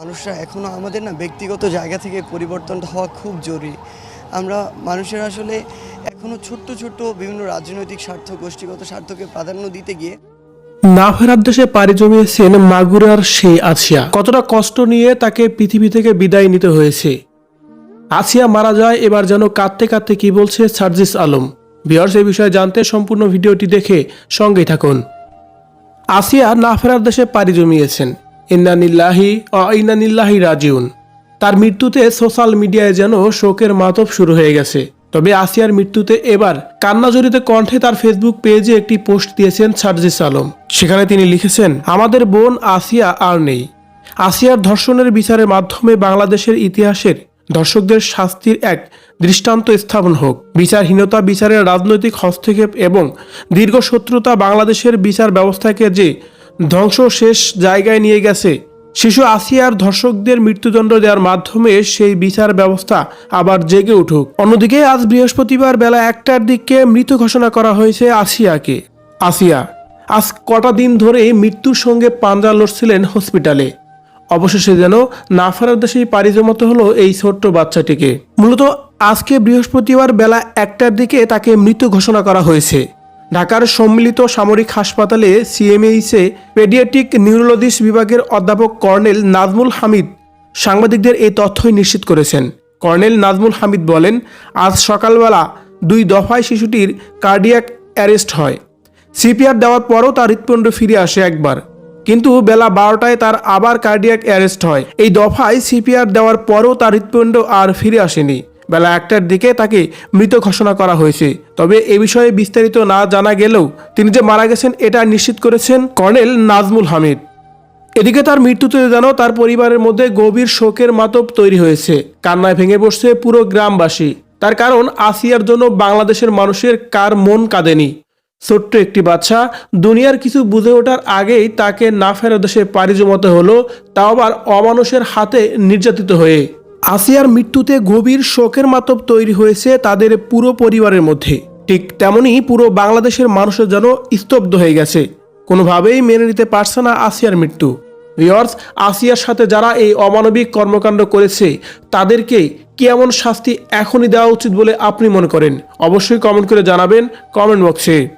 মানুষরা এখনও আমাদের না ব্যক্তিগত জায়গা থেকে পরিবর্তনটা হওয়া খুব জরুরি। আমরা মানুষের আসলে এখনও ছোট্ট ছোট্ট বিভিন্ন রাজনৈতিক স্বার্থ, গোষ্ঠীগত স্বার্থকে প্রাধান্য দিতে গিয়ে না ফেরার দেশে পাড়ি জমিয়েছেন মাগুরার সেই আসিয়া। কতটা কষ্ট নিয়ে তাকে পৃথিবী থেকে বিদায় নিতে হয়েছে। আসিয়া মারা যায়, এবার যেন কাঁদতে কাঁদতে কি বলছে সার্জিস আলম। ভিউয়ার্স, এই বিষয়ে জানতে সম্পূর্ণ ভিডিওটি দেখে সঙ্গেই থাকুন। আসিয়া না ফেরার দেশে পাড়ি জমিয়েছেন। ইন্না লিল্লাহি ওয়া ইন্না ইলাইহি রাজিউন। তার মৃত্যুতে সোশ্যাল মিডিয়ায় যেন শোকের মাতম শুরু হয়ে গেছে। তবে আসিয়ার মৃত্যুতে এবার কান্নাজড়িত কণ্ঠে তার ফেসবুক পেজে একটি পোস্ট দিয়েছেন সার্জিস আলম। সেখানে তিনি লিখেছেন, আমাদের বোন আসিয়া আর নেই। আসিয়ার ধর্ষণের বিচারের মাধ্যমে বাংলাদেশের ইতিহাসের দর্শকদের শাস্তির এক দৃষ্টান্ত স্থাপন হোক। বিচারহীনতা, বিচারের রাজনৈতিক হস্তক্ষেপ এবং দীর্ঘ শত্রুতা বাংলাদেশের বিচার ব্যবস্থাকে যে ধ্বংস শেষ জায়গায় নিয়ে গেছে। শিশু আসিয়ার ধর্ষকদের মৃত্যুদণ্ড দেওয়ার মাধ্যমে সেই বিচার ব্যবস্থা আবার জেগে উঠুক। অন্যদিকে আজ বৃহস্পতিবার বেলা 1টার দিকে মৃত ঘোষণা করা হয়েছে আসিয়াকে। আসিয়া আজ কটা দিন ধরে মৃত্যুর সঙ্গে পাঞ্জা লড়ছিলেন হসপিটালে। অবশেষে যেন না ফেরার দেশেই পাড়ি জমাতে হলো এই ছোট্ট বাচ্চাটিকে। মূলত আজকে বৃহস্পতিবার বেলা 1টার দিকে তাকে মৃত ঘোষণা করা হয়েছে। ঢাকার সম্মিলিত সামরিক হাসপাতালে সিএমএইচে পেডিয়াট্রিক নিউরোলজিস্ট বিভাগের অধ্যাপক কর্নেল নাজমুল হামিদ সাংবাদিকদের এই তথ্যই নিশ্চিত করেছেন। কর্নেল নাজমুল হামিদ বলেন, আজ সকালবেলা 2 দফায় শিশুটির কার্ডিয়াক অ্যারেস্ট হয়। সিপিআর দেওয়ার পরও তার হৃৎপিণ্ড ফিরে আসে একবার, কিন্তু বেলা 12টায় তার আবার কার্ডিয়াক অ্যারেস্ট হয়। এই দফায় সিপিআর দেওয়ার পরও তার হৃৎপিণ্ড আর ফিরে আসেনি। বেলা 1টার দিকে তাকে মৃত ঘোষণা করা হয়েছে। তবে এ বিষয়ে বিস্তারিত না জানা গেলেও তিনি যে মারা গেছেন এটা নিশ্চিত করেছেন কর্নেল নাজমুল হামিদ। এদিকে তার মৃত্যুতে যেন তার পরিবারের মধ্যে গভীর শোকের মাতম তৈরি হয়েছে। কান্নায় ভেঙে পড়ছে পুরো গ্রামবাসী। তার কারণ, আসিয়ার জন্য বাংলাদেশের মানুষের কার মন কাঁদেনি। ছোট্ট একটি বাচ্চা দুনিয়ার কিছু বুঝে ওঠার আগেই তাকে না ফেরার দেশে পাড়ি জমাতে হলো, তাও আবার অমানুষের হাতে নির্যাতিত হয়ে। আসিয়ার মৃত্যুতে গভীর শোকের মাতম তৈরি হয়েছে তাদের পুরো পরিবারের মধ্যে। ঠিক তেমনি পুরো বাংলাদেশের মানুষের যেন স্তব্ধ হয়ে গেছে। কোনোভাবেই মেনে নিতে পারছে না আসিয়ার মৃত্যু। ভিউয়ার্স, আসিয়ার সাথে যারা এই অমানবিক কর্মকাণ্ড করেছে তাদেরকে কি এমন শাস্তি এখনই দেওয়া উচিত বলে আপনি মনে করেন? অবশ্যই কমেন্ট করে জানাবেন কমেন্ট বক্সে।